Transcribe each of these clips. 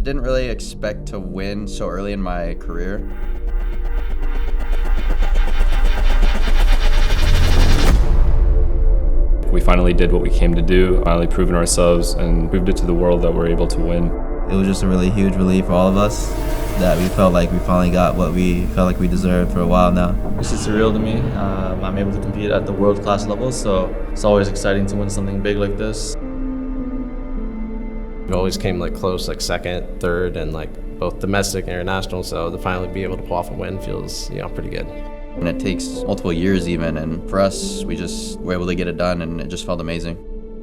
didn't really expect to win so early in my career. We finally did what we came to do, finally proven ourselves and proved it to the world that we're able to win. It was just a really huge relief for all of us that we felt like we finally got what we felt like we deserved for a while now. This is surreal to me. I'm able to compete at the world-class level, so it's always exciting to win something big like this. We always came close, second, third, and both domestic and international, so to finally be able to pull off a win feels pretty good. And it takes multiple years even, and for us, we just were able to get it done, and it just felt amazing.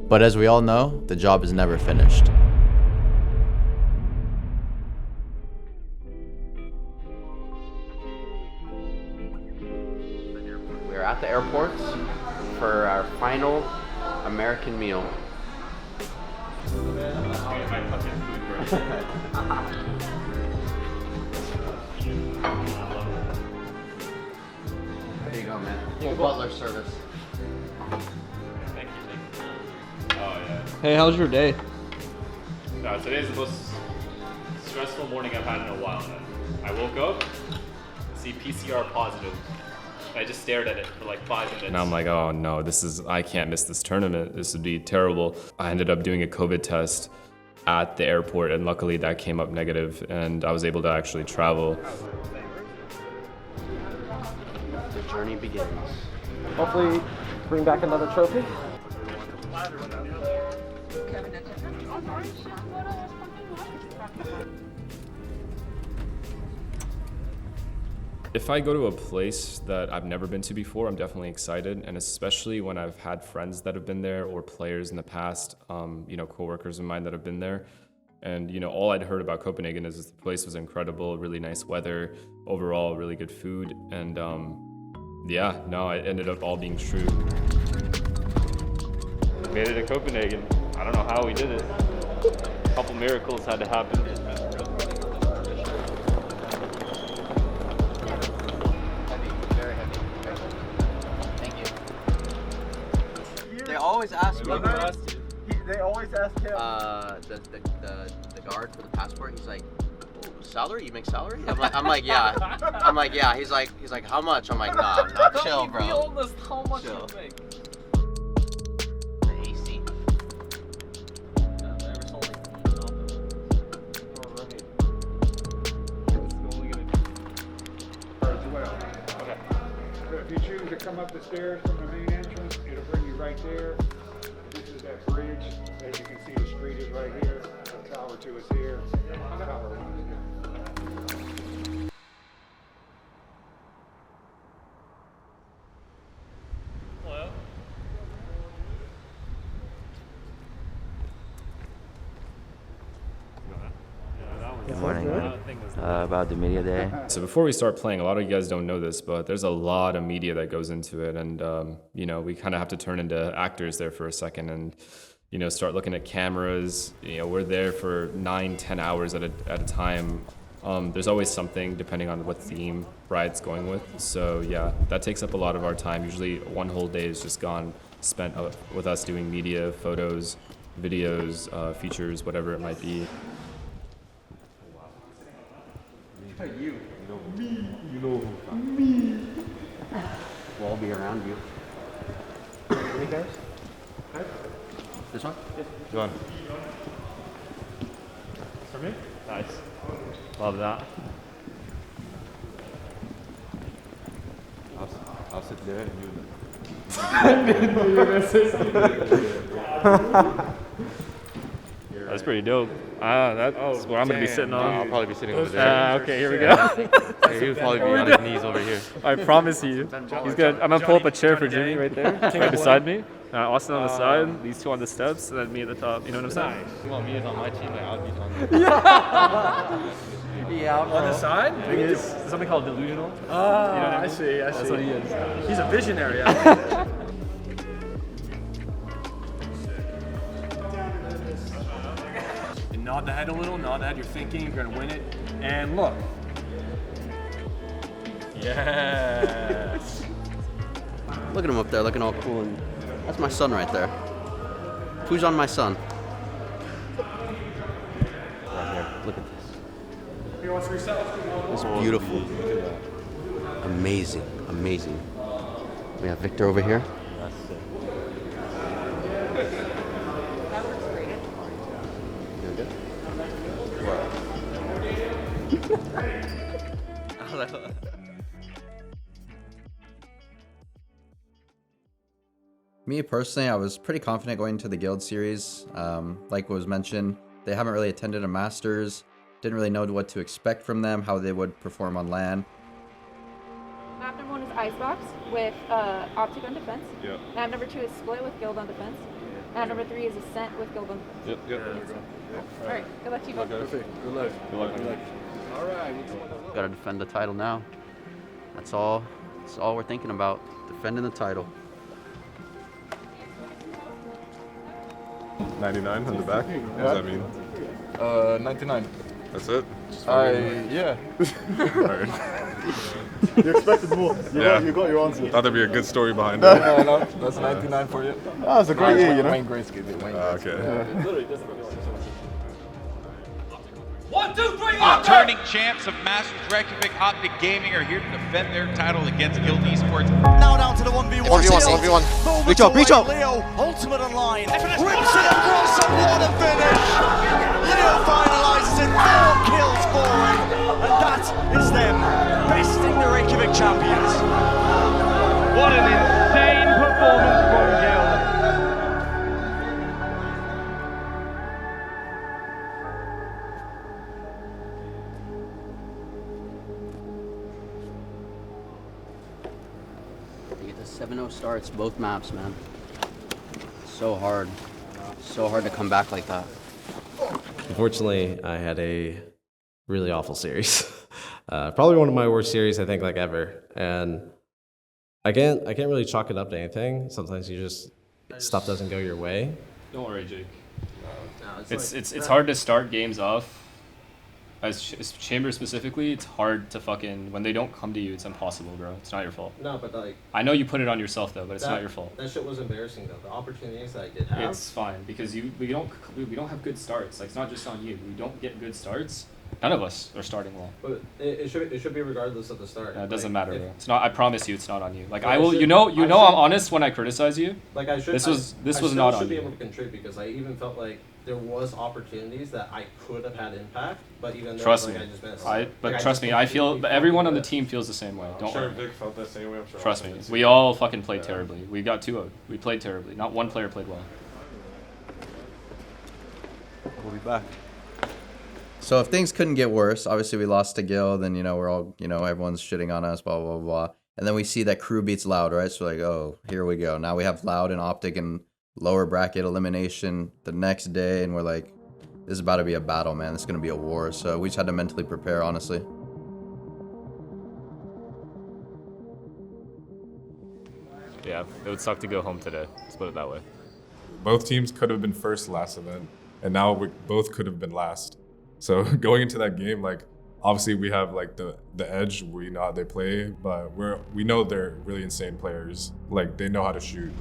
But as we all know, the job is never finished. We're at the airport for our final American meal. There you go, man. Full butler service. Thank you. Oh, yeah. Hey, how's your day? Today's the most stressful morning I've had in a while, man. I woke up, see PCR positive. I just stared at it for 5 minutes. And I'm like, oh no, I can't miss this tournament. This would be terrible. I ended up doing a COVID test at the airport, and luckily that came up negative, and I was able to actually travel. The journey begins. Hopefully bring back another trophy. If I go to a place that I've never been to before, I'm definitely excited, and especially when I've had friends that have been there or players in the past, coworkers of mine that have been there. And all I'd heard about Copenhagen is the place was incredible, really nice weather, overall really good food, and it ended up all being true. We made it to Copenhagen. I don't know how we did it. A couple miracles had to happen. They always ask me. They always ask him. The guard for the passport. He's like, "Oh, salary? You make salary?" I'm like, yeah. I'm like, yeah. He's like, how much? I'm like, nah, chill, bro. Be honest, how much Chill. you make? The AC. If you choose to come up the stairs from the main entrance, it'll bring you right there. This is that bridge. As you can see, the street is right here. The tower 2 is here. Tower 1 is here. Hello. Good morning. About the media day. So before we start playing, a lot of you guys don't know this, but there's a lot of media that goes into it, and we kind of have to turn into actors there for a second, and start looking at cameras. We're there for 9-10 hours at a time. There's always something depending on what theme Bride's going with. So yeah, that takes up a lot of our time. Usually one whole day is just spent with us doing media, photos, videos, features, whatever it might be. Me. We'll all be around you. Any guys? This one? Go on. For me? Nice. Love that. I'll sit there and you. That's pretty dope. That's what I'm going to be sitting on. I'll probably be sitting over there. Okay, here we go. He'll probably be on his knees over here. I promise you. He's good. I'm going to pull up a chair for Jimmy right there, right beside me. Austin on the side, these two on the steps, and then me at the top. You know what I'm saying? You want me on my team? I'll be on Yeah, on the side? There's something called delusional. I see. That's what he is. He's a visionary. And nod the head a little, nod the head, you're thinking, you're gonna win it. And look. Yes. Look at him up there looking all cool, and that's my son right there. Who's on my son? Right here. Look at this. It's beautiful. Amazing, amazing. We have Victor over here. Me personally, I was pretty confident going into the Guild series. Like was mentioned, they haven't really attended a Masters, didn't really know what to expect from them, how they would perform on LAN. Map number 1 is Icebox with OpTic on defense. Yep. Map number 2 is Split with Guild on defense. Map number 3 is Ascent with Guild on defense. Yep. There we go. All right, good luck to you both. Perfect. Good luck. Good luck. All right. Gotta defend the title now. That's all we're thinking about. Defending the title. 99 on the back? What does that mean? 99. That's it? Yeah. Alright. You expected more. You got your answer. Thought there'd be a good story behind it. No, that's 99 for you. That was a great year, you know. Wayne Gretzky. Okay. 1, 2, 3, returning champs of Masters Reykjavík, OpTic Gaming are here to defend their title against Guild Esports. Now down to the 1v1. 1v1. Reach out, reach out. Leo, ultimate online. Rips it across and what a finish. Leo finalizes it, 4 kills for him. And that is them besting the Reykjavík champions. What an insane performance from Guild. You get the 7-0 starts, both maps, man. So hard. So hard to come back like that. Unfortunately, I had a really awful series. Probably one of my worst series, I think, like ever. And I can't really chalk it up to anything. Sometimes stuff doesn't go your way. Don't worry, Jake. No, It's hard to start games off. As Chamber specifically, it's hard to when they don't come to you, it's impossible, bro. It's not your fault. No, but like... I know you put it on yourself, though, but it's not your fault. That shit was embarrassing, though. The opportunities that I did have... It's fine, because we don't have good starts. Like, it's not just on you. We don't get good starts. None of us are starting well. But it should be regardless of the start. Yeah, it doesn't matter, bro. It's not. I promise you, it's not on you. Like I will. I'm honest when I criticize you. Like I should. This was not on you. I should be able to contribute because I even felt like there was opportunities that I could have had impact, but even though trust me, I just missed. Trust me, I feel. Everyone on the team feels the same way. Don't worry. Vic felt that same way. I'm sure. Trust me, we all fucking played terribly. We got 2-0. We played terribly. Not one player played well. We'll be back. So if things couldn't get worse, obviously we lost to Guild, and we're all, everyone's shitting on us, blah blah blah. And then we see that Crew beats Loud, right? So we're like, oh, here we go. Now we have Loud and OpTic and lower bracket elimination the next day, and we're like, this is about to be a battle, man. This is gonna be a war. So we just had to mentally prepare, honestly. Yeah, it would suck to go home today. Let's put it that way. Both teams could have been first last event, and now we both could have been last. So going into that game, like obviously we have like the edge. We know how they play, but we know they're really insane players. Like they know how to shoot.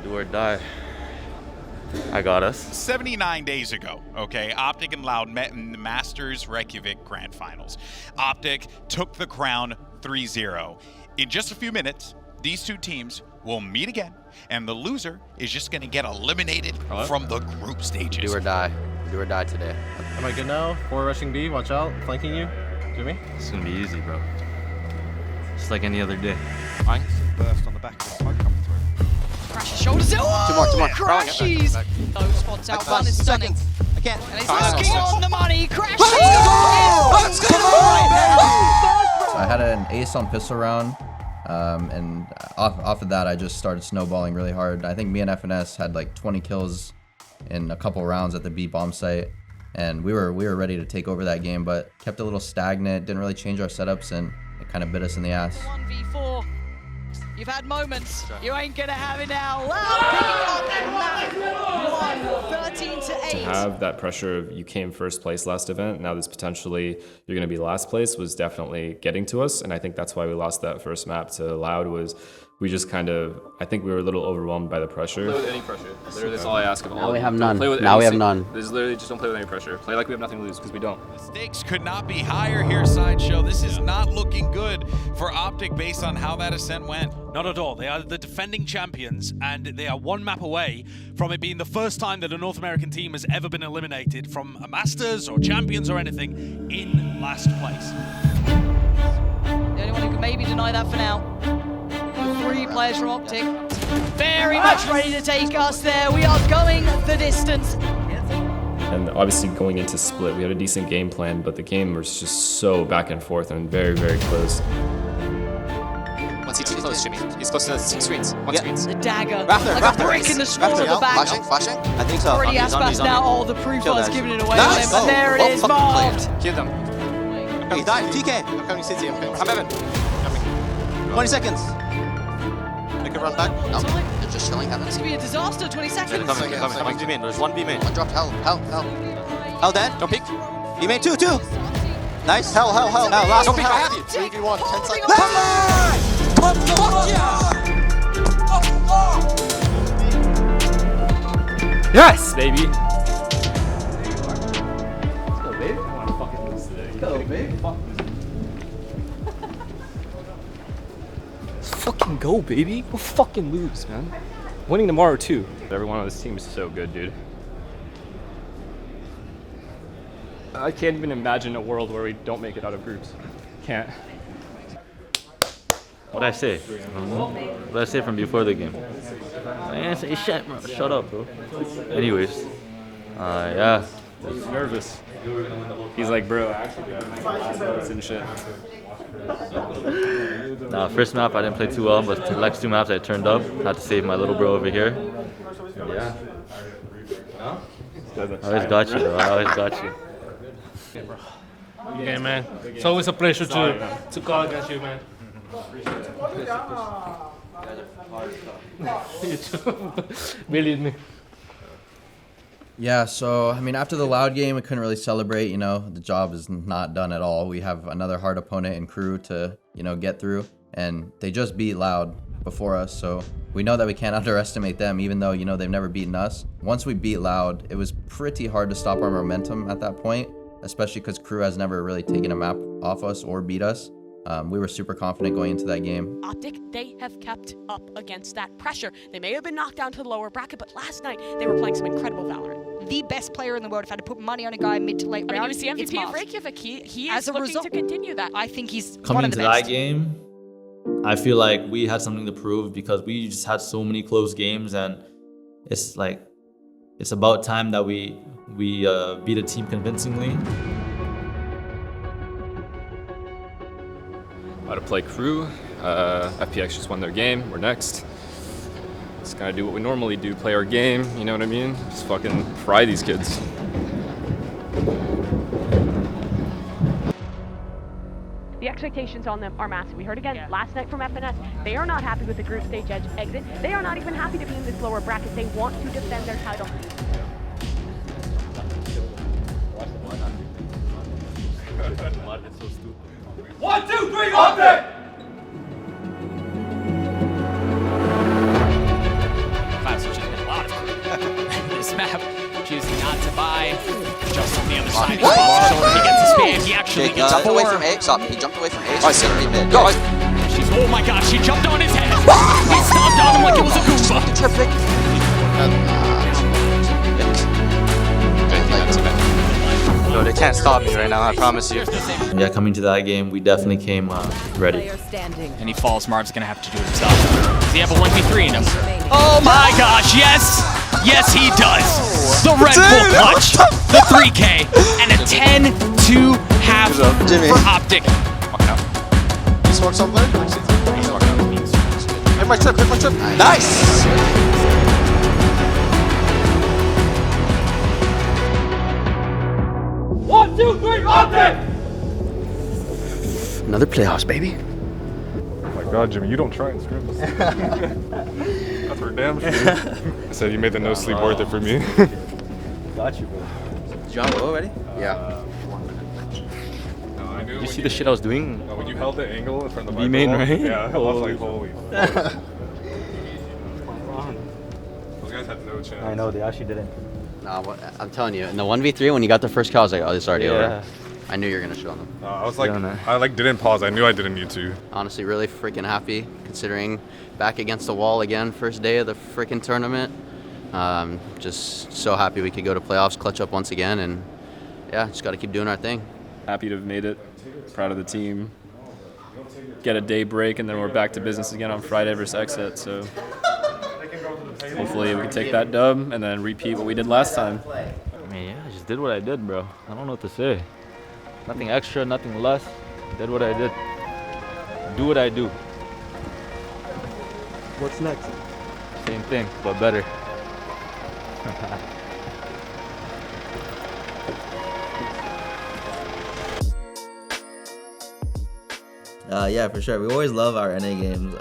Do or die. I got us. 79 days ago, okay, OpTic and Loud met in the Masters Reykjavík Grand Finals. OpTic took the crown 3-0. In just a few minutes, these two teams will meet again, and the loser is just going to get eliminated from the group stages. Do or die. Do or die today. Am I good now? 4 rushing B, watch out, flanking you. Jimmy? It's gonna be easy, bro. Just like any other day. Burst on the back of the smoke coming through. Crashes shoulders. Oh, Two more. crashes. No spots out. One is stunning. Again, and he's looking on the money. Crashes. I had an ace on pistol round, and off of that, I just started snowballing really hard. I think me and FNS had like 20 kills in a couple rounds at the B bomb site, and we were ready to take over that game, but kept a little stagnant, didn't really change our setups, and it kind of bit us in the ass. 1v4. You've had moments. You ain't gonna have it now. Loud picking up map 1, 13-8. To have that pressure of you came first place last event, now this potentially you're going to be last place was definitely getting to us, and I think that's why we lost that first map to Loud. Was we just kind of, I think we were a little overwhelmed by the pressure. Play with any pressure. Literally, that's all I ask of all. Now we of you. have Don't none. play with Now any we have sing- none. There's literally just don't play with any pressure. Play like we have nothing to lose because we don't. The stakes could not be higher here, Sideshow. This is not looking good for OpTic based on how that ascent went. Not at all. They are the defending champions, and they are one map away from it being the first time that a North American team has ever been eliminated from a Masters or Champions or anything in last place. The only one who can maybe deny that for now. The 3 players from OpTic. Very much ready to take us there. We are going the distance. And obviously going into split, we had a decent game plan, but the game was just so back and forth and very, very close. Once he's too close, Jimmy. He's close to 6 screens. One screens. The dagger. Rafter, like a brick in the skull at the back. Flashing? I think so. Already Aspas now. All the proof was giving it away on him. And there it is, marked. Kill them. He died. TK. I'm coming city. I'm coming. I'm Evan. 20 seconds. Make a run back. No, they're just chilling. Heaven. It's going to be a disaster. 20 seconds. Coming. B main. There's one B main. One dropped. Hell. Hell dead. Don't peek. He made 2. Nice. Hell. Now last Don't one. peek. I Hell. have you. 3v1. 10 seconds. Yes, baby. Let's fucking go, baby. We'll fucking lose, man. Winning tomorrow too. Everyone on this team is so good, dude. I can't even imagine a world where we don't make it out of groups. Can't. What'd I say? What'd I say from before the game? I didn't say shit, bro. Shut up, bro. Anyways, yeah. He's nervous. He's like, bro, I actually got my last and shit. First map I didn't play too well, but the next 2 maps I turned up. Had to save my little bro over here. Yeah. I always got you, bro. I always got you. Yeah, man. It's always a pleasure to call against you, man. You too. Believe me. Yeah, so, I mean, after the Loud game, we couldn't really celebrate, you know, the job is not done at all. We have another hard opponent in Crew to, you know, get through, and they just beat Loud before us, so we know that we can't underestimate them, even though, you know, they've never beaten us. Once we beat Loud, it was pretty hard to stop our momentum at that point, especially because Crew has never really taken a map off us or beat us. We were super confident going into that game. OpTic, they have kept up against that pressure. They may have been knocked down to the lower bracket, but last night they were playing some incredible Valorant. The best player in the world. If I had to put money on a guy mid to late round, I mean, he was it's the MVP of Mars. Reykjavík. He As is a looking result, to continue that. I think he's Coming one of into the that best. game, I feel like we had something to prove because we just had so many close games, and it's like it's about time that we beat a team convincingly. About to play Crew. FPX just won their game. We're next. Just gotta do what we normally do, play our game, you know what I mean? Just fucking fry these kids. The expectations on them are massive. We heard again last night from FNS. They are not happy with the group stage exit. They are not even happy to be in this lower bracket. They want to defend their title. One, two, three, OpTic! Clouds just hit a lot of this map, choosing not to buy. Just on the other side, he gets his spam. He actually gets a 4. Away from A. Stop. He jumped away from A. So he's gonna be mid. Go. She's, oh my gosh, she jumped on his head. He stomped on him like it was a Goomba. No, they can't stop me right now, I promise you. Yeah, coming to that game, we definitely came ready. And he falls, Marv's gonna have to do it himself. Does he have a 1v3 in him? Oh my gosh, yes! Yes, he does! The Red Bull clutch, the 3K, and a 10-2 half for OpTic. Walking out. He's walked somewhere? He's walking out. Hit my trip, Nice! One, two, three, OpTic! Another playoffs, baby. Oh my God, Jimmy, you don't try and scrim this. That's for damn sure. I said you made the no sleep worth it for me. Got you, bro. Did you have low already? Yeah. you see the shit I was doing? When you held the angle in front of the B main, microphone, right? Yeah, I was like, holy fuck. Those guys had no chance. I know, they actually didn't. Nah, I'm telling you, in the 1v3, when you got the first kill, I was like, oh, this is already Yeah. over. I knew you were going to show them. I was like, I like didn't pause. I knew I didn't need to. Honestly, really freaking happy, considering back against the wall again, first day of the freaking tournament. Just so happy we could go to playoffs, clutch up once again, and yeah, just got to keep doing our thing. Happy to have made it. Proud of the team. Get a day break, and then we're back to business again on Friday versus Exit. So hopefully we can take that dub and then repeat what we did last time. I mean, yeah, I just did what I did, bro. I don't know what to say. Nothing extra, nothing less. Did what I did. Do what I do. What's next? Same thing, but better. Yeah, for sure. We always love our NA games.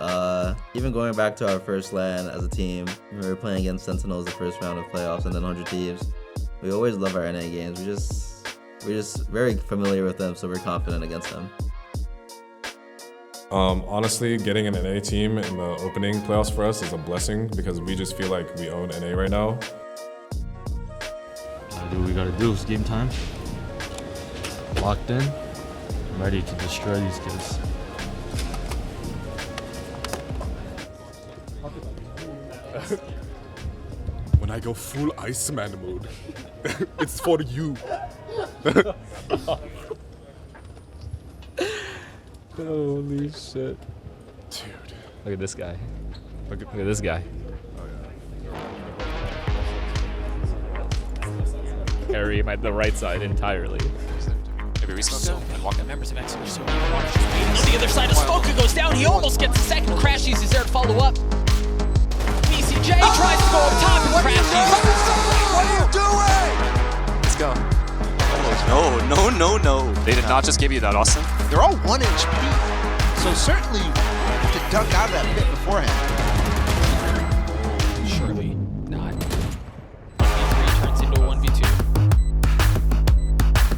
Even going back to our first LAN as a team, we were playing against Sentinels the first round of playoffs and then 100 Thieves. We always love our NA games. We're just very familiar with them, so we're confident against them. Honestly, getting an NA team in the opening playoffs for us is a blessing because we just feel like we own NA right now. Gotta do what we gotta do. It's game time. Locked in. I'm ready to destroy these kids. When I go full Iceman mode, it's for you. Holy shit. Dude. Look at this guy. Look at this guy. Carry the right side entirely. Maybe resmoke and walk in. Members of Exeter so on the other side of Smoker goes down. He almost gets a second. Crashies is there to follow up. BCJ tries to go up top and Crashies. What are you doing? Let's go. No. They did not just give you that, Austin. They're all 1 HP, so certainly you could dunk out of that pit beforehand. Surely not. 1v3 turns into a 1v2.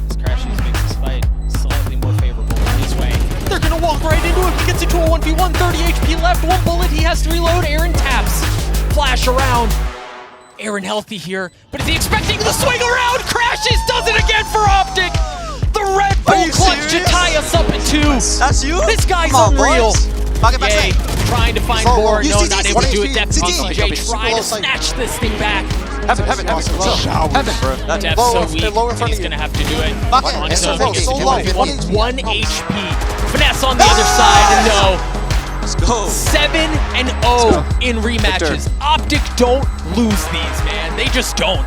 This Crashies makes this fight slightly more favorable his way. They're gonna walk right into him. He gets into a 1v1, 30 HP left, 1 bullet. He has to reload. Aaron taps. Flash around. Aaron healthy here, but is he expecting the swing around? Crashes does it again for OpTic. The Red Bull clutch to tie us up at 2. That's you? This guy's unreal. Yay, trying to find more. No, not able to do it. Depth BCJ trying to snatch this thing back. Heaven. Bro. Depth so weak, he's gonna have to do it. So low. 1 HP. Finesse on the other side, and no. Let's go. 7-0 in rematches. OpTic don't lose these, man. They just don't.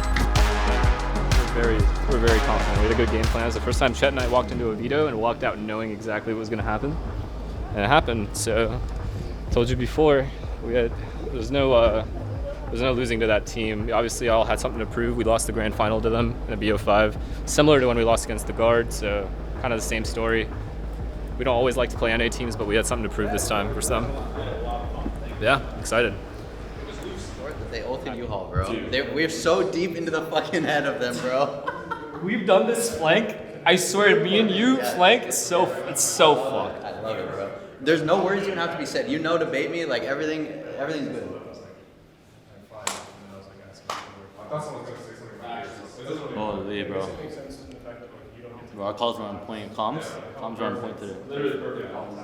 We're very confident. We had a good game plan. It was the first time Chet and I walked into a veto and walked out knowing exactly what was going to happen. And it happened. So, told you before, there's no losing to that team. We obviously all had something to prove. We lost the grand final to them in a BO5, similar to when we lost against the Guard. So, kind of the same story. We don't always like to play NA teams, but we had something to prove this time for some. Yeah, excited. They ulted U-Haul, bro. We're so deep into the fucking head of them, bro. We've done this flank. I swear, me and you flank. It's so fucked. I love it, bro. There's no words even have to be said. You know to bait me, like everything's good. Holy, bro. Bro, our calls were on point. Comms were on point today.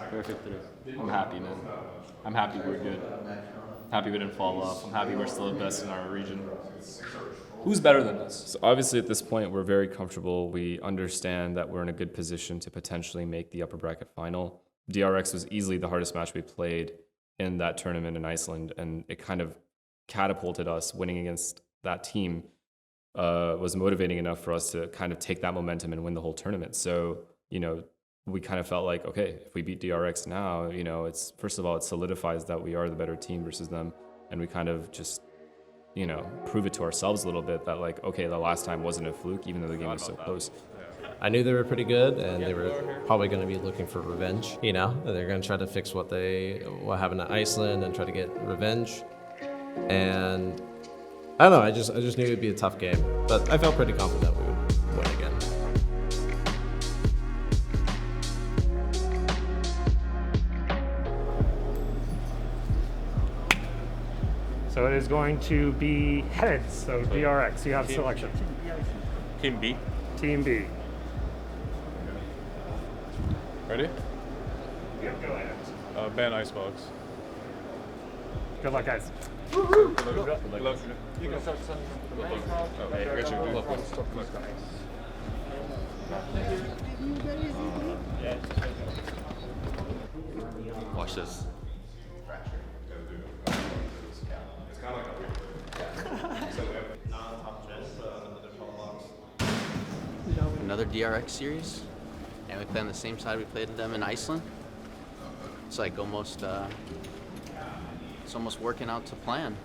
Perfect today. I'm happy, man. I'm happy we're good. Happy we didn't fall off. I'm happy we're still the best in our region. Who's better than us? So obviously at this point, we're very comfortable. We understand that we're in a good position to potentially make the upper bracket final. DRX was easily the hardest match we played in that tournament in Iceland, and it kind of catapulted us. Winning against that team was motivating enough for us to kind of take that momentum and win the whole tournament. So, we kind of felt like, okay, if we beat DRX now, it's, first of all, it solidifies that we are the better team versus them. And we kind of just, prove it to ourselves a little bit that, like, okay, the last time wasn't a fluke, even though the game was so close. I knew they were pretty good, and they were probably going to be looking for revenge. They're going to try to fix what happened at Iceland and try to get revenge. And I don't know. I just knew it'd be a tough game, but I felt pretty confident we would win again. is going to be heads. So DRX, you have selection. Team B. Team B. Ready? Yeah, go ahead. Ban Icebox. Good luck, guys. Good luck. You can start sending them. I got you. Good luck. Watch this. Another DRX series, and we play on the same side we played them in Iceland. It's like almost, it's almost working out to plan.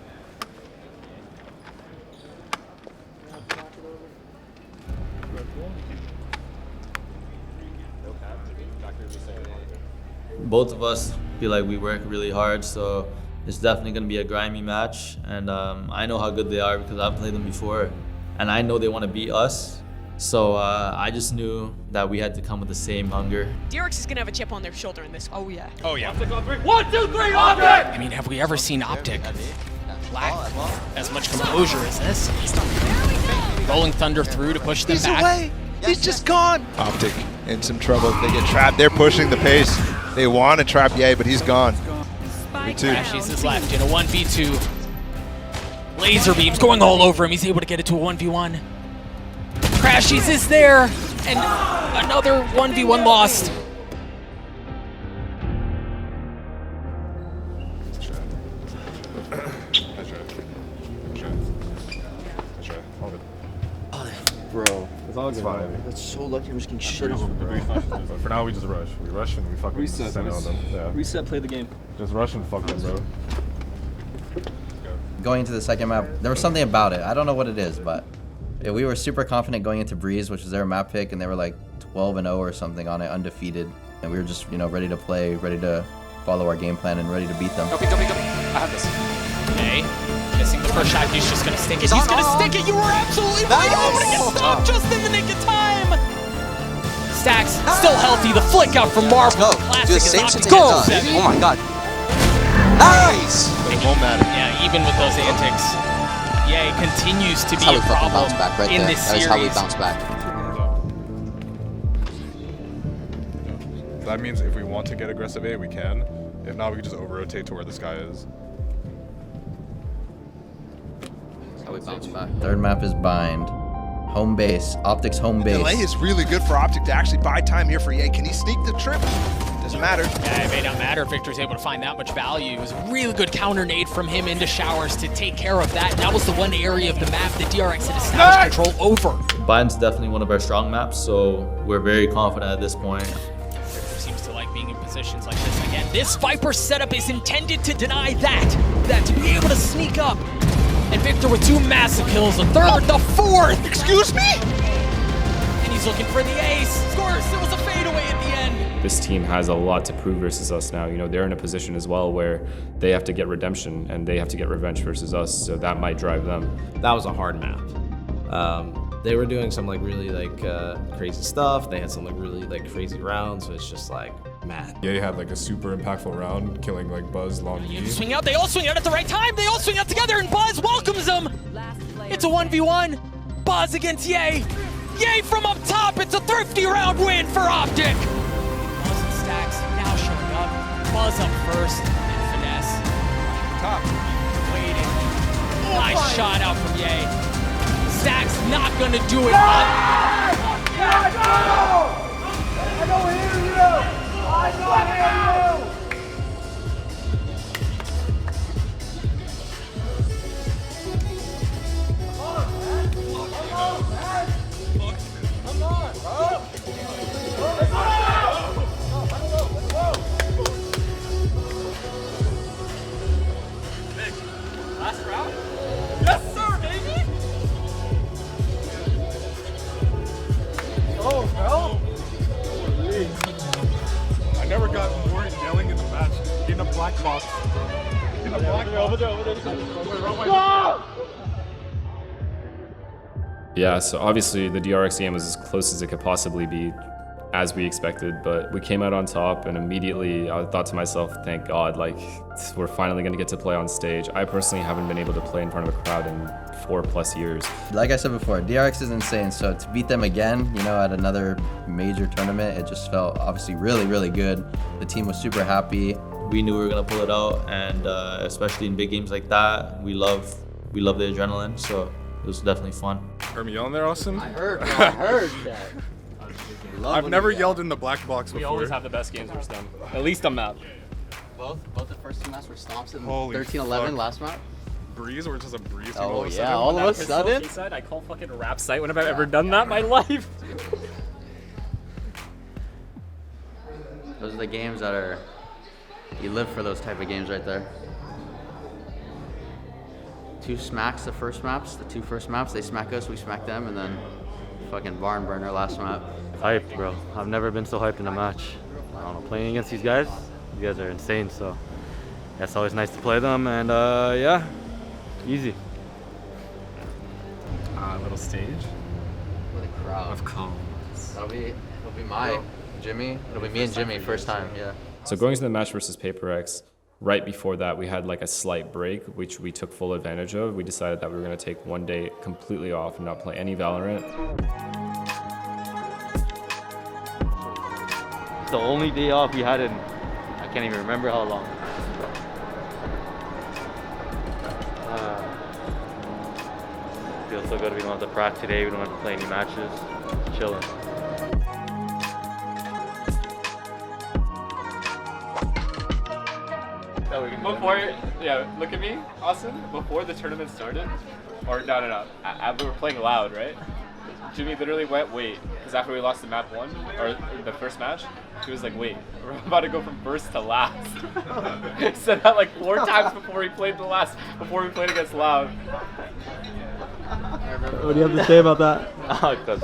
Both of us feel like we work really hard, so it's definitely going to be a grimy match. And I know how good they are because I've played them before, and I know they want to beat us. So I just knew that we had to come with the same hunger. DRX is going to have a chip on their shoulder in this. Oh, yeah. Oh, yeah. 1, 2, 3, OpTic! I mean, have we ever seen OpTic lack as much composure as this? Rolling Thunder through to push them back. Away. He's just gone. OpTic in some trouble. They get trapped. They're pushing the pace. They want to trap Ye, but he's gone. Crashies is left in a 1v2. Laser beams going all over him. He's able to get it to a 1v1. Crashies is there, and another 1v1 lost. Bro, it's all fine. That's so lucky we're just getting shit on, bro. For now, we just rush. We rush and we fucking Reset. send it on them. Yeah. Reset, play the game. Just rush and fuck them, bro. Going into the second map, there was something about it. I don't know what it is, but yeah, we were super confident going into Breeze, which was their map pick, and they were like 12-0 or something on it, undefeated. And we were just, ready to play, ready to follow our game plan, and ready to beat them. Go. I have this. Okay. Missing the first shot. He's just going to stick it. He's going to stick it. You were absolutely right. Oh, but it gets stopped just in the nick of time. Stacks still healthy. The flick out from Marvel. Go. Classic Do the same is shit Go. Oh my god. Nice. It won't matter. Yeah, even with those antics, Ye continues to be a problem in this series. That is how we bounce back. That means if we want to get aggressive A, we can. If not, we can just over-rotate to where this guy is. That's how we bounce back. Third map is Bind. Home base. OpTic's home base. Delay is really good for OpTic to actually buy time here for Ye. Can he sneak the trip? Doesn't matter. Yeah, it may not matter if Victor's able to find that much value. It was a really good counter nade from him into Showers to take care of that. And that was the one area of the map that DRX had established control over. Bind's definitely one of our strong maps, so we're very confident at this point. Victor seems to like being in positions like this again. This Viper setup is intended to deny that to be able to sneak up. And Victor with 2 massive kills, the third, the fourth. Excuse me? And he's looking for the ace. Scores. It was a fadeaway at the end. This team has a lot to prove versus us now. They're in a position as well where they have to get redemption and they have to get revenge versus us, so that might drive them. That was a hard map. They were doing some really crazy stuff. They had some really crazy rounds, so it's just mad. Ye had a super impactful round, killing Buzz, Long E. Swing out, they all swing out at the right time. They all swing out together and Buzz welcomes them. It's a 1v1. Buzz against Ye. Ye from up top. It's a thrifty round win for OpTic. Buzz and Stacks now showing up. Buzz up first. And Finesse. Top. Waiting. Nice shot out from Ye. Stacks not gonna do it. I don't hear you! I don't hear you! Come on, bro! Let's go! Last round? Yes, sir, baby! Oh, bro! I never got more yelling in the match in a black box. In a black box. Over there. Yeah, so obviously the DRX game was as close as it could possibly be. as we expected, but we came out on top, and immediately I thought to myself, thank God, like, we're finally gonna get to play on stage. I personally haven't been able to play in front of a crowd in 4+ years. Like I said before, DRX is insane, so to beat them again, you know, at another major tournament, it just felt obviously really, really good. The team was super happy. We knew we were gonna pull it out, and especially in big games like that, we love the adrenaline, so it was definitely fun. Heard me yelling there, Austin? I heard that. I've never yelled in the black box before. We always have the best games versus them. At least on map. Both the first 2 maps were stomps in Holy 13-11 fuck. last map. Breeze or just a breeze? Oh, all of a yeah, sudden? all of a sudden. Side, I call fucking rap site whenever I've ever done that in my life. Those are the games that are, you live for those type of games right there. 2 smacks the first maps, the 2 first maps, they smack us, we smack them, and then fucking barn burner last map. Hyped, bro. I've never been so hyped in a match. I don't know, playing against these guys are insane, so it's always nice to play them, and yeah, easy. Little stage. With a crowd. Of calm. It'll be Jimmy, it'll be me and Jimmy, first time, yeah. So going into the match versus PaperX, right before that, we had like a slight break, which we took full advantage of. We decided that we were gonna take one day completely off and not play any Valorant. The only day off we had in, I can't even remember how long. Feels so good. We don't have to practice today. We don't have to play any matches. Just chilling. Before, yeah, look at me, Austin. Before the tournament started, or no, we were playing loud, right? Jimmy literally went, wait, because after we lost the map 1, or the first match, he was like, wait, we're about to go from first to last. He said that like 4 times before we played against Loud. What do you have to say about that? Because,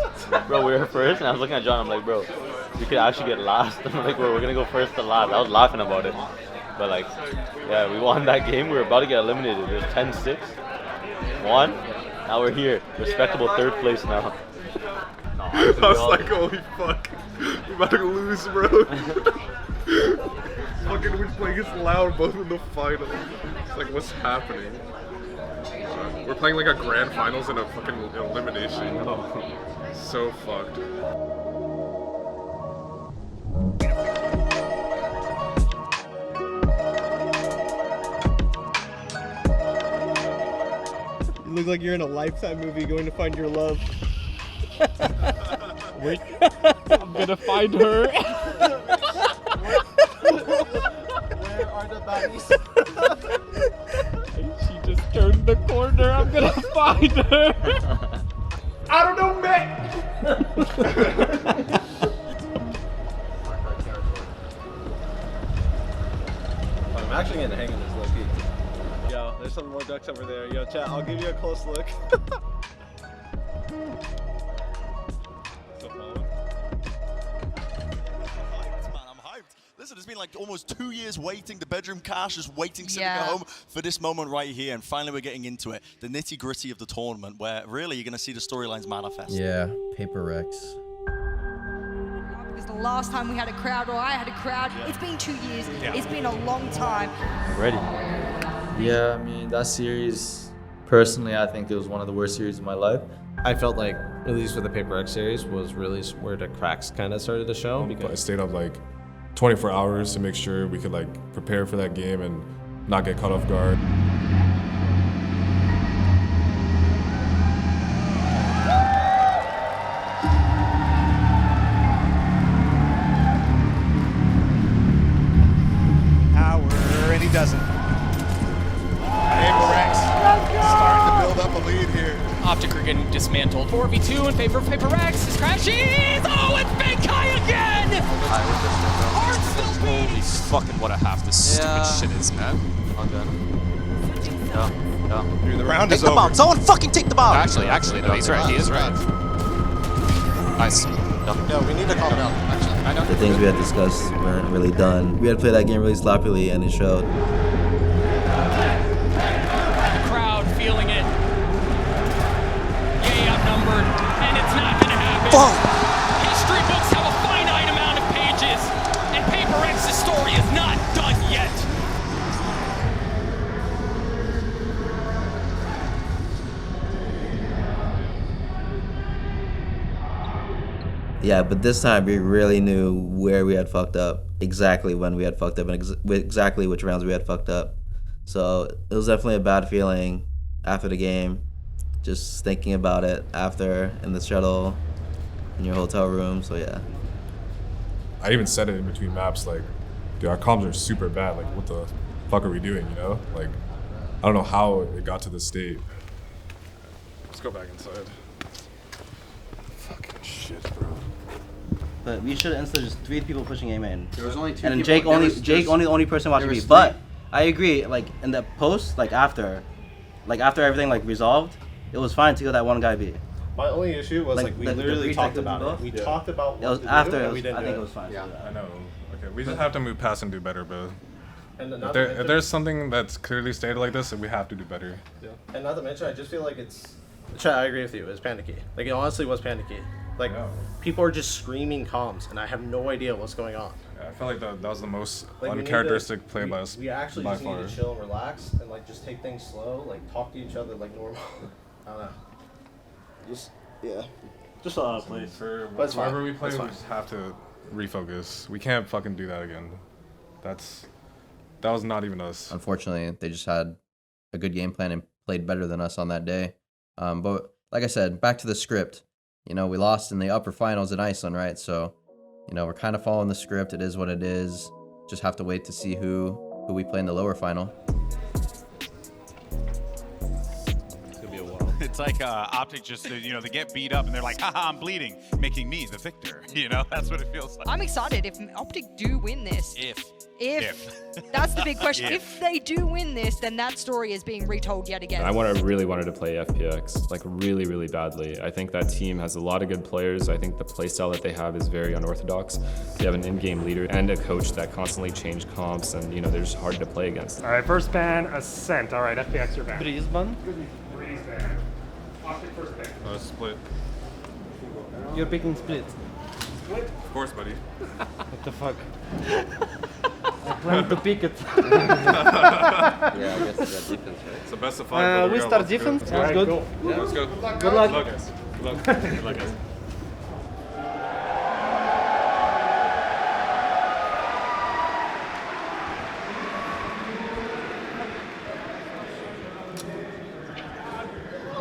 bro, we were first, and I was looking at John, I'm like, bro, we could actually get last. I'm like, bro, we're going to go first to last. I was laughing about it. But, like, yeah, we won that game. We were about to get eliminated. It was 10-6. 1. Now we're here. Respectable 3rd place now. No, I was like, holy fuck. We're about to lose, bro. Fucking, we're playing against Loud both in the final. It's like, what's happening? We're playing like a grand finals in a fucking elimination. So fucked. You look like you're in a Lifetime movie going to find your love. Wait, I'm gonna find her. Where are the bodies? She just turned the corner. I'm gonna find her. I don't know, man. I'm actually getting the hang of this, low-key. Yo, there's some more ducks over there. Yo, chat, I'll give you a close look. Listen, it's been like almost 2 years waiting. The bedroom cash is waiting, sitting Yeah. at home for this moment right here. And finally, we're getting into it. The nitty gritty of the tournament, where really you're going to see the storylines manifest. Yeah, PaperX. Because the last time we had a crowd, or I had a crowd, it's been 2 years. Yeah. It's been a long time. Ready. Yeah, I mean, that series, personally, I think it was one of the worst series of my life. I felt like, at least with the PaperX series, was really where the cracks kind of started to show. I stayed up like 24 hours to make sure we could like prepare for that game and not get caught off guard. Hour, and he doesn't. PaperX starting to build up a lead here. OpTic are getting dismantled. 4v2 in favor of PaperX. This crashes. Oh, it's Big Kai again! Holy fucking what a half this stupid shit is, man. Dude, the round Take is the over. bomb. Someone fucking take the bomb. Actually, no, he's right. He is right. Nice. No, we need to calm down. Actually, I know. The things we had discussed weren't really done. We had to play that game really sloppily, and it showed. The crowd feeling it. Yay, outnumbered, and it's not gonna happen. History books have a finite Yeah, but this time we really knew where we had fucked up, exactly when we had fucked up, and exactly which rounds we had fucked up. So it was definitely a bad feeling after the game, just thinking about it after in the shuttle, in your hotel room. So yeah. I even said it in between maps, like, dude, our comms are super bad. Like, what the fuck are we doing, you know? Like, I don't know how it got to this state. Let's go back inside. Fucking shit, bro. But we should have instead just 3 people pushing A main. There was only 2 and people. Jake only There was the only person watching there B. was But 3. I agree, like in the post, like after everything like resolved, it was fine to go that one guy B. My only issue was like we literally talked about it. We talked about what it was to do, after. and we didn't I think do it was fine. Yeah, I know. Okay, we just have to move past and do better, bro. And If there's something that's clearly stated like this, then we have to do better. Yeah. And not to mention, I just feel like it's. I agree with you. It was panicky. Like it honestly was panicky. Like people are just screaming comms, and I have no idea what's going on. Yeah, I felt like that was the most Like, we need uncharacteristic play by us. We actually by just far. need to chill and relax, and like just take things slow, like talk to each other like normal. I don't know. Just a lot of plays. For But it's fine. wherever we play, It's we fine. just have to refocus. We can't fucking do that again. That was not even us. Unfortunately, they just had a good game plan and played better than us on that day. But like I said, back to the script. You know, we lost in the upper finals in Iceland, right? So, you know, we're kind of following the script. It is what it is. Just have to wait to see who we play in the lower final. It's gonna be a while. It's like OpTic just, they get beat up and they're like, haha, I'm bleeding, making me the victor. That's what it feels like. I'm excited if OpTic do win this. If. That's the big question. If. If they do win this, then that story is being retold yet again. I really wanted to play FPX, like really, really badly. I think that team has a lot of good players. I think the playstyle that they have is very unorthodox. They have an in-game leader and a coach that constantly change comps, and they're just hard to play against. All right, first ban, Ascent. All right, FPX are back. Brisbane. Breeze ban. OpTic first pick. Split. You're picking split. Split? Of course, buddy. What the fuck? I plan to pick it. Yeah, I guess it's that defense, right? It's the best of 5. We start defense. Let's That's go. good. Yeah. Let's go. Good luck. Good luck, guys. Good luck. Good luck, guys.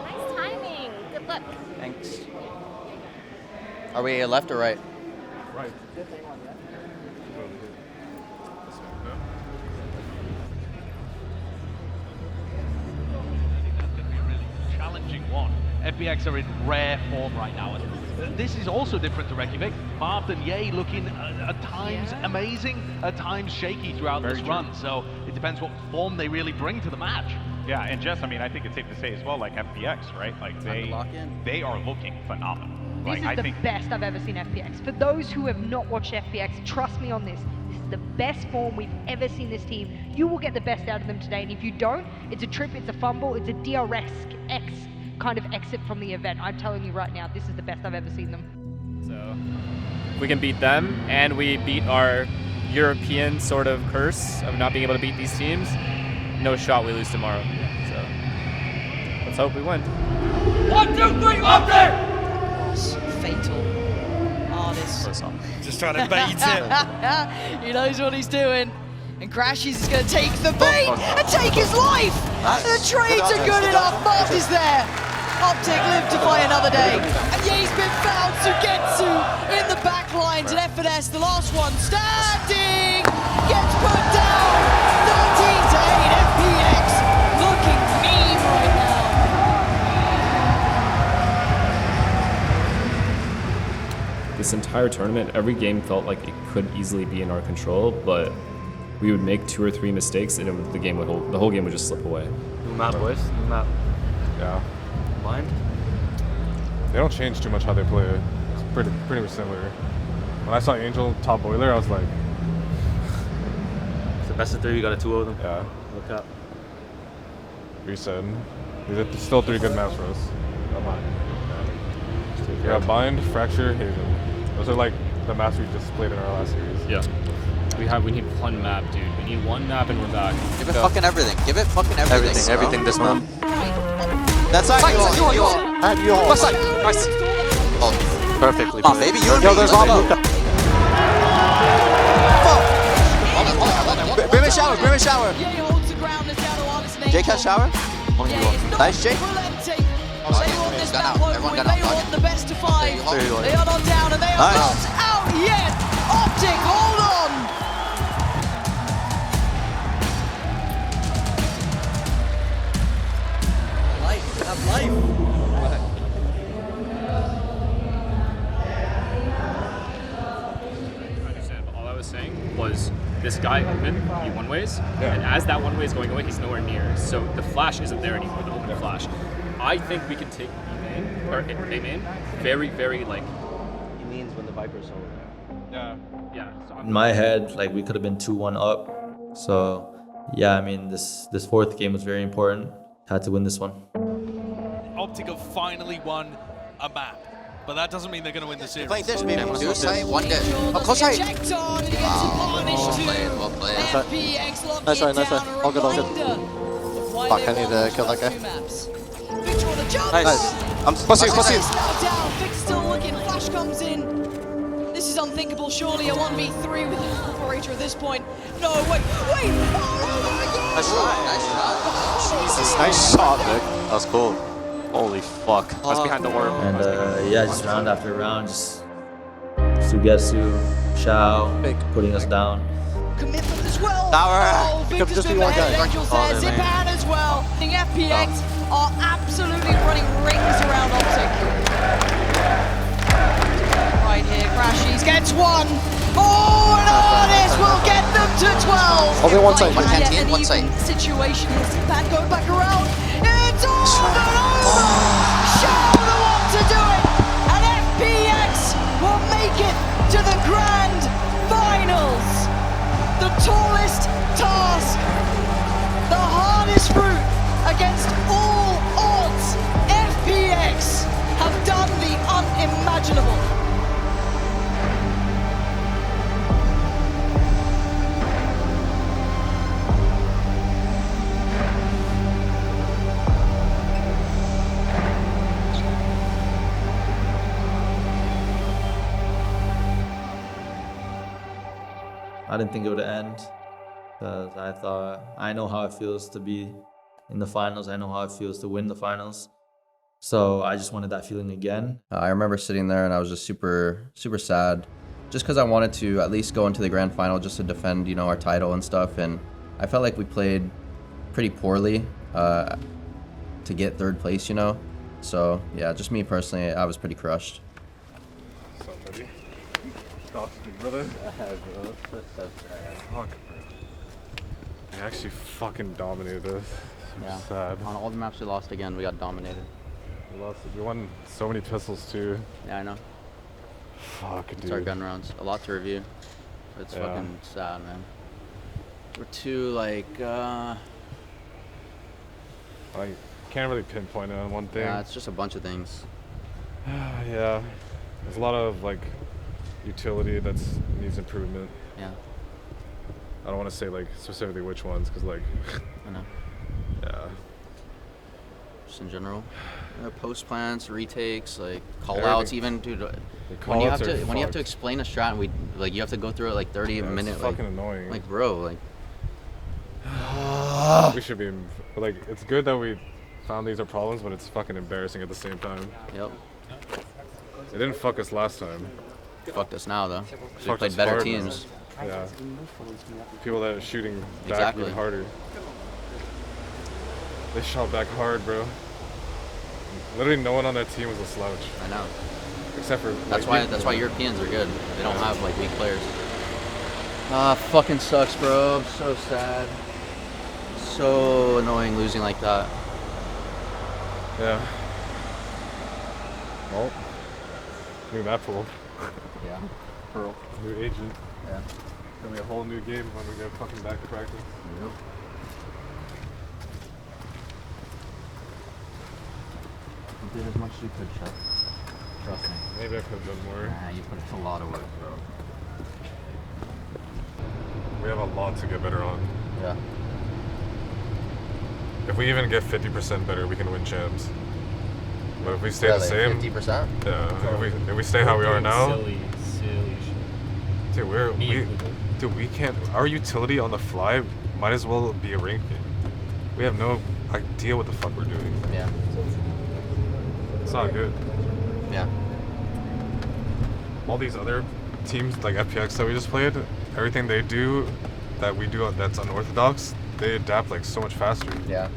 Nice timing. Good luck. Thanks. Are we left or right? Right. Challenging one. FPX are in rare form right now. And this is also different to Reykjavík. Marth and Ye looking at times amazing, at times shaky throughout this run. So it depends what form they really bring to the match. Yeah, and Jess, I mean, I think it's safe to say as well, like FPX, right? Like they are looking phenomenal. This is the best I've ever seen FPX. For those who have not watched FPX, trust me on this. This is the best form we've ever seen this team. You will get the best out of them today, and if you don't, it's a trip, it's a fumble, it's a DRX kind of exit from the event. I'm telling you right now, this is the best I've ever seen them. So if we can beat them and we beat our European sort of curse of not being able to beat these teams, no shot we lose tomorrow. So let's hope we win. 1, 2, 3, up there! Fatal. Artist. Just trying to bait it. He knows what he's doing. And Crashes is going to take the bait and take his life. The trades are good enough. Marth is there. OpTic live to fight another day. And Ye's been found. Sugetsu in the back lines. And FNS, the last one, standing, gets put down. 13-8 FPX. Looking mean right now. This entire tournament, every game felt like it could easily be in our control, but we would make 2 or 3 mistakes and the whole game would just slip away. New map, boys. New map. Yeah. Blind? They don't change too much how they play. It's pretty much similar. When I saw Angel top boiler, I was like, it's the best of 3. We got a 2 of them. Yeah. Look up. Reset. These are still 3 good maps for us. Yeah, Bind, Fracture, Haven. Those are like the maps we just played in our last series. Yeah. We need one map, dude. We need one map and we're back. Give it fucking everything. Give it fucking everything. Everything this map. That's side. You all. You all. West side. Nice. Oh. Perfectly. Come on, baby, you and Yo, me, there's let's lava. go. Brim and shower, Brim and shower. Jake has shower. Nice, Jake. Everyone got out. The best of 5. They are not down and they are not out yet. OpTic, hold on. Have life. All I was saying was this guy open, he one ways, and as that one way is going away, he's nowhere near. So the flash isn't there anymore, the open flash. I think we can take A-main, or A-main, very, very like. He means when the Viper's over there. Yeah. So In my head, like we could have been 2-1 up. So yeah, I mean this fourth game was very important. Had to win this one. OpTic have finally won a map, but that doesn't mean they're going to win the series. Playing this, maybe. Two side, one dish. Oh, close side. Well played. Nice try, nice try. All good, all good. Fuck, I need to kill that guy. Nice. I'm pussy. Vic's still looking. Flash comes in. This is unthinkable. Surely a 1v3 with an operator at this point. No, wait. Oh my god. Nice try. Jesus, nice shot, Vic. That was cool. Holy fuck. That's behind the worm. And yeah, just round after round, just Sugetsu, Shao, putting us down. Commitment as well. Tower. Oh, Vic's just been beheaded. Angels there. Zipan as well. The FPX are absolutely running rings around OpTic. Right here, Crashies gets one. Oh, and Artist will get them to 12. Only one side. One canteen, one side. Situation here. Zipan going back around. It's over. Shao the one to do it. And FPX will make it to the grand finals. The tallest task, the hardest route against all odds. FPX have done the unimaginable. I didn't think it would end because I thought I know how it feels to be in the finals. I know how it feels to win the finals. So I just wanted that feeling again. I remember sitting there and I was just super sad, just because I wanted to at least go into the grand final just to defend, our title and stuff. And I felt like we played pretty poorly to get third place, So yeah, just me personally, I was pretty crushed. What's up, buddy? Talk to me, brother. Fuck, bro. We actually fucking dominated this. Yeah. Sad. On all the maps we lost again, we got dominated. We won so many pistols too. Yeah, I know. Fuck, dude. It's our gun rounds. A lot to review. It's fucking sad, man. We're too I can't really pinpoint it on one thing. Yeah, it's just a bunch of things. Yeah. There's a lot of utility that needs improvement. Yeah. I don't want to say specifically which ones, because I know. Yeah. Just in general. Post plans, retakes, call outs, even dude. When you have to explain a strat, and you have to go through it 30 a minute. It's fucking annoying. Bro, we should be it's good that we found these are problems, but it's fucking embarrassing at the same time. Yep. It didn't fuck us last time. Fucked us now though. We Fucked played us better hard, teams. man. Yeah. People that are shooting back Exactly. even harder. They shot back hard, bro. Literally no one on that team was a slouch. I know. Except for That's why Europeans are good. They don't have weak players. Fucking sucks, bro. I'm so sad. So annoying losing like that. Yeah. Well, new map pool. Yeah. Pearl. New agent. Yeah. Gonna be a whole new game when we get fucking back to practice. Yep. You did as much as you could, Chuck. Trust me. Maybe I could have done more. Nah, you put a lot of work, bro. We have a lot to get better on. Yeah. If we even get 50% better, we can win champs. But if we stay the same, 50%. Yeah. If we stay how we are now, Silly shit. dude, we can't. Our utility on the fly might as well be a ring fit. We have no idea what the fuck we're doing. Yeah. It's not good. Yeah. All these other teams like FPX that we just played, everything they do that we do that's unorthodox, they adapt like so much faster. Yeah.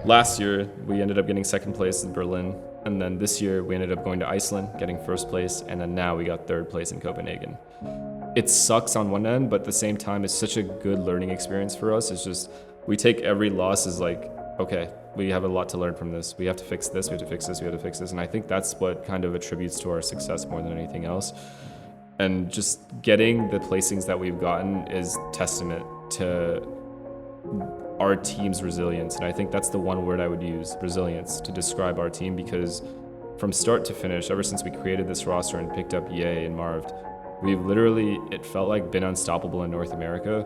Last year, we ended up getting second place in Berlin. And then this year, we ended up going to Iceland, getting first place. And then now we got third place in Copenhagen. It sucks on one end, but at the same time, it's such a good learning experience for us. It's just, we take every loss as like, okay, we have a lot to learn from this. We have to fix this, we have to fix this, we have to fix this. And I think that's what kind of attributes to our success more than anything else. And just getting the placings that we've gotten is testament to our team's resilience. And I think that's the one word I would use, resilience, to describe our team, because from start to finish, ever since we created this roster and picked up EA and Marved, we've literally, it felt like, been unstoppable in North America.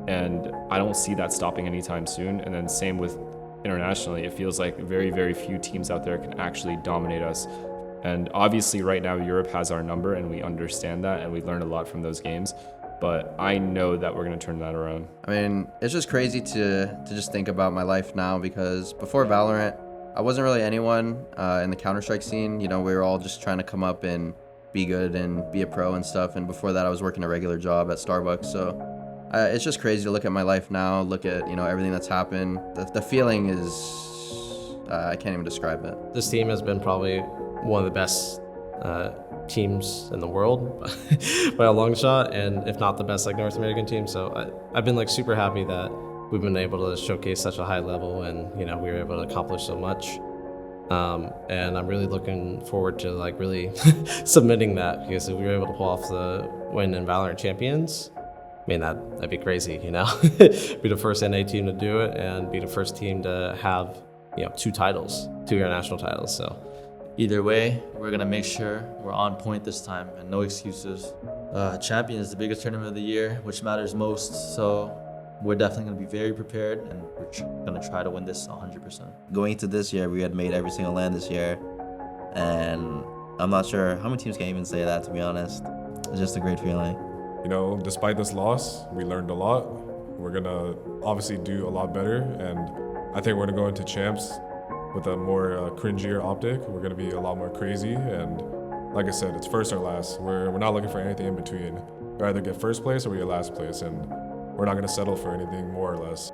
And I don't see that stopping anytime soon. And then same with internationally, it feels like very, very few teams out there can actually dominate us. And obviously right now Europe has our number and we understand that and we learned a lot from those games. But I know that we're going to turn that around. I mean, it's just crazy to just think about my life now, because before Valorant, I wasn't really anyone in the Counter-Strike scene. You know, we were all just trying to come up and be good and be a pro and stuff. And before that, I was working a regular job at Starbucks. So it's just crazy to look at my life now, look at, you know, everything that's happened. The feeling is, I can't even describe it. This team has been probably one of the best teams in the world by a long shot, and if not the best like North American team. So I've been like super happy that we've been able to showcase such a high level, and you know, we were able to accomplish so much. And I'm really looking forward to like really submitting that, because if we were able to pull off the win in Valorant Champions, I mean, that'd be crazy, you know. Be the first NA team to do it and be the first team to have, you know, two international titles. So either way, we're gonna make sure we're on point this time and no excuses. Champion is the biggest tournament of the year, which matters most. So we're definitely gonna be very prepared, and we're gonna try to win this 100%. Going into this year, we had made every single LAN this year, and I'm not sure how many teams can even say that, to be honest. It's just a great feeling. You know, despite this loss, we learned a lot. We're gonna obviously do a lot better, and I think we're gonna go into champs with a more cringier OpTic. We're gonna be a lot more crazy, and like I said, it's first or last. We're not looking for anything in between. We either get first place or we get last place, and we're not gonna settle for anything more or less.